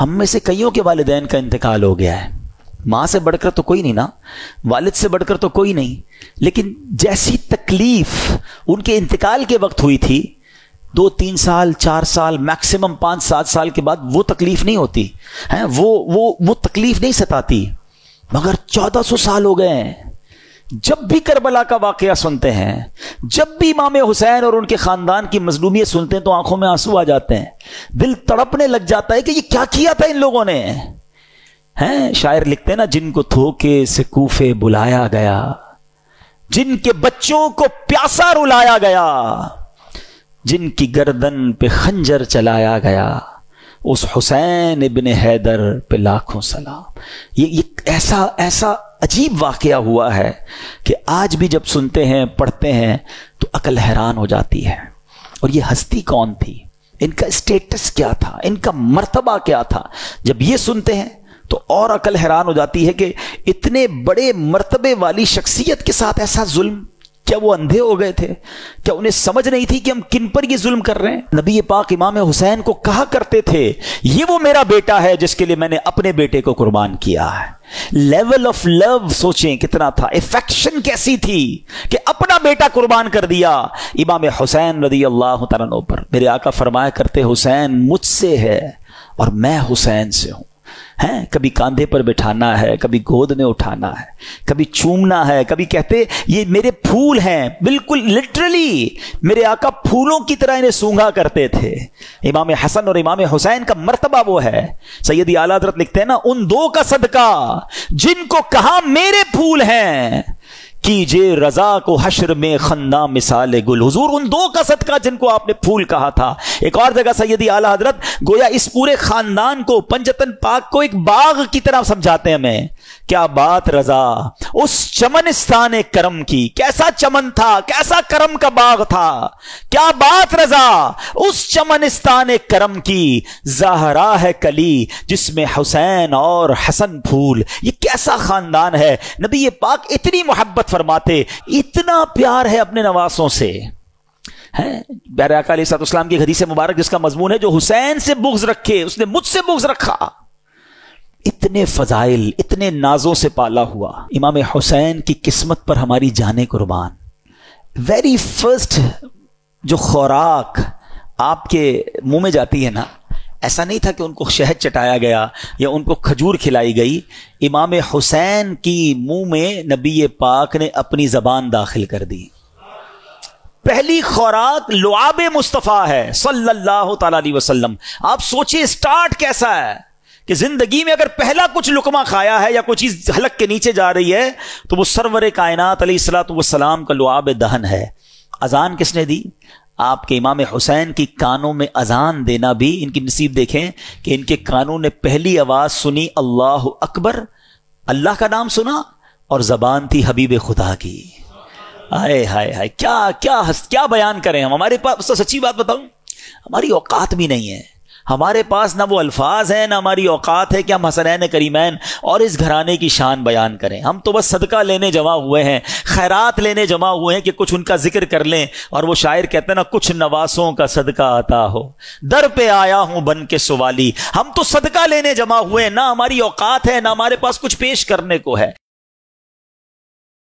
ہم میں سے کئیوں کے والدین کا انتقال ہو گیا ہے، ماں سے بڑھ کر تو کوئی نہیں نا، والد سے بڑھ کر تو کوئی نہیں، لیکن جیسی تکلیف ان کے انتقال کے وقت ہوئی تھی 2-3 سال 4 سال میکسیمم 5-7 سال کے بعد وہ تکلیف نہیں ہوتی ہے، وہ تکلیف نہیں ستاتی، مگر 1400 سال ہو گئے ہیں۔ جب بھی کربلا کا واقعہ سنتے ہیں، جب بھی امام حسین اور ان کے خاندان کی مظلومیت سنتے ہیں تو آنکھوں میں آنسو آ جاتے ہیں، دل تڑپنے لگ جاتا ہے کہ یہ کیا کیا تھا ان لوگوں نے۔ ہیں شاعر لکھتے ہیں نا، جن کو دھوکے سے کوفے بلایا گیا، جن کے بچوں کو پیاسا رلایا گیا، جن کی گردن پہ خنجر چلایا گیا، اس حسین ابن حیدر پہ لاکھوں سلام۔ یہ ایسا عجیب واقعہ ہوا ہے کہ آج بھی جب سنتے ہیں پڑھتے ہیں تو عقل حیران ہو جاتی ہے۔ اور یہ ہستی کون تھی، ان کا اسٹیٹس کیا تھا، ان کا مرتبہ کیا تھا، جب یہ سنتے ہیں تو اور عقل حیران ہو جاتی ہے کہ اتنے بڑے مرتبے والی شخصیت کے ساتھ ایسا ظلم۔ کیا وہ اندھے ہو گئے تھے؟ کیا انہیں سمجھ نہیں تھی کہ ہم کن پر یہ ظلم کر رہے ہیں؟ نبی پاک امام حسین کو کہا کرتے تھے، یہ وہ میرا بیٹا ہے جس کے لیے میں نے اپنے بیٹے کو قربان کیا ہے۔ لیول آف لو سوچیں کتنا تھا، افیکشن کیسی تھی کہ اپنا بیٹا قربان کر دیا امام حسین رضی اللہ تعالیٰ عنہ پر۔ میرے آقا فرمایا کرتے، حسین مجھ سے ہے اور میں حسین سے ہوں۔ ہیں کبھی کاندھے پر بٹھانا ہے، کبھی گود میں اٹھانا ہے، کبھی چومنا ہے، کبھی کہتے یہ میرے پھول ہیں، بالکل لٹرلی میرے آقا پھولوں کی طرح انہیں سونگھا کرتے تھے۔ امام حسن اور امام حسین کا مرتبہ وہ ہے۔ سیدی اعلیٰ حضرت لکھتے ہیں نا، ان دو کا صدقہ جن کو کہا میرے پھول ہیں، کیجئے رضا کو حشر میں خنداں مثال گل۔ حضور ان دو کا صدقہ جن کو آپ نے پھول کہا تھا۔ ایک اور جگہ سیدی اعلیٰ حضرت گویا اس پورے خاندان کو، پنجتن پاک کو ایک باغ کی طرح سمجھاتے ہیں ہمیں۔ کیا بات رضا اس چمنستان کرم کی، کیسا چمن تھا، کیسا کرم کا باغ تھا۔ کیا بات رضا اس چمنستان کرم کی، زہرا ہے کلی جس میں حسین اور حسن پھول۔ یہ کیسا خاندان ہے۔ نبی پاک اتنی محبت فرماتے، اتنا پیار ہے اپنے نواسوں سے۔ پیارے آقا علیہ الصلوۃ والسلام کی حدیث مبارک جس کا مضمون ہے، جو حسین سے بغض رکھے اس نے مجھ سے بغض رکھا۔ اتنے فضائل، اتنے نازوں سے پالا ہوا امام حسین کی قسمت پر ہماری جانیں قربان۔ ویری فرسٹ جو خوراک آپ کے منہ میں جاتی ہے نا، ایسا نہیں تھا کہ ان کو شہد چٹایا گیا یا ان کو کھجور کھلائی گئی۔ امام حسین کی منہ میں نبی پاک نے اپنی زبان داخل کر دی۔ پہلی خوراک لعاب مصطفیٰ ہے صلی اللہ تعالی علیہ وسلم۔ آپ سوچیں سٹارٹ کیسا ہے کہ زندگی میں اگر پہلا کچھ لقمہ کھایا ہے یا کوئی چیز حلق کے نیچے جا رہی ہے تو وہ سرور کائنات علیہ الصلوۃ والسلام کا لعاب دہن ہے۔ اذان کس نے دی؟ آپ کے امام حسین کی کانوں میں اذان دینا بھی ان کی نصیب دیکھیں کہ ان کے کانوں نے پہلی آواز سنی اللہ اکبر، اللہ کا نام سنا، اور زبان تھی حبیب خدا کی۔ آئے ہائے ہائے، کیا بیان کریں ہم۔ ہمارے پاس تو سچی بات بتاؤں، ہماری اوقات بھی نہیں ہے، ہمارے پاس نہ وہ الفاظ ہیں، نہ ہماری اوقات ہے کہ ہم حسنین کریمین اور اس گھرانے کی شان بیان کریں۔ ہم تو بس صدقہ لینے جمع ہوئے ہیں، خیرات لینے جمع ہوئے ہیں کہ کچھ ان کا ذکر کر لیں۔ اور وہ شاعر کہتے ہیں نا، کچھ نواسوں کا صدقہ عطا ہو، در پہ آیا ہوں بن کے سوالی۔ ہم تو صدقہ لینے جمع ہوئے ہیں، نہ ہماری اوقات ہے، نہ ہمارے پاس کچھ پیش کرنے کو ہے۔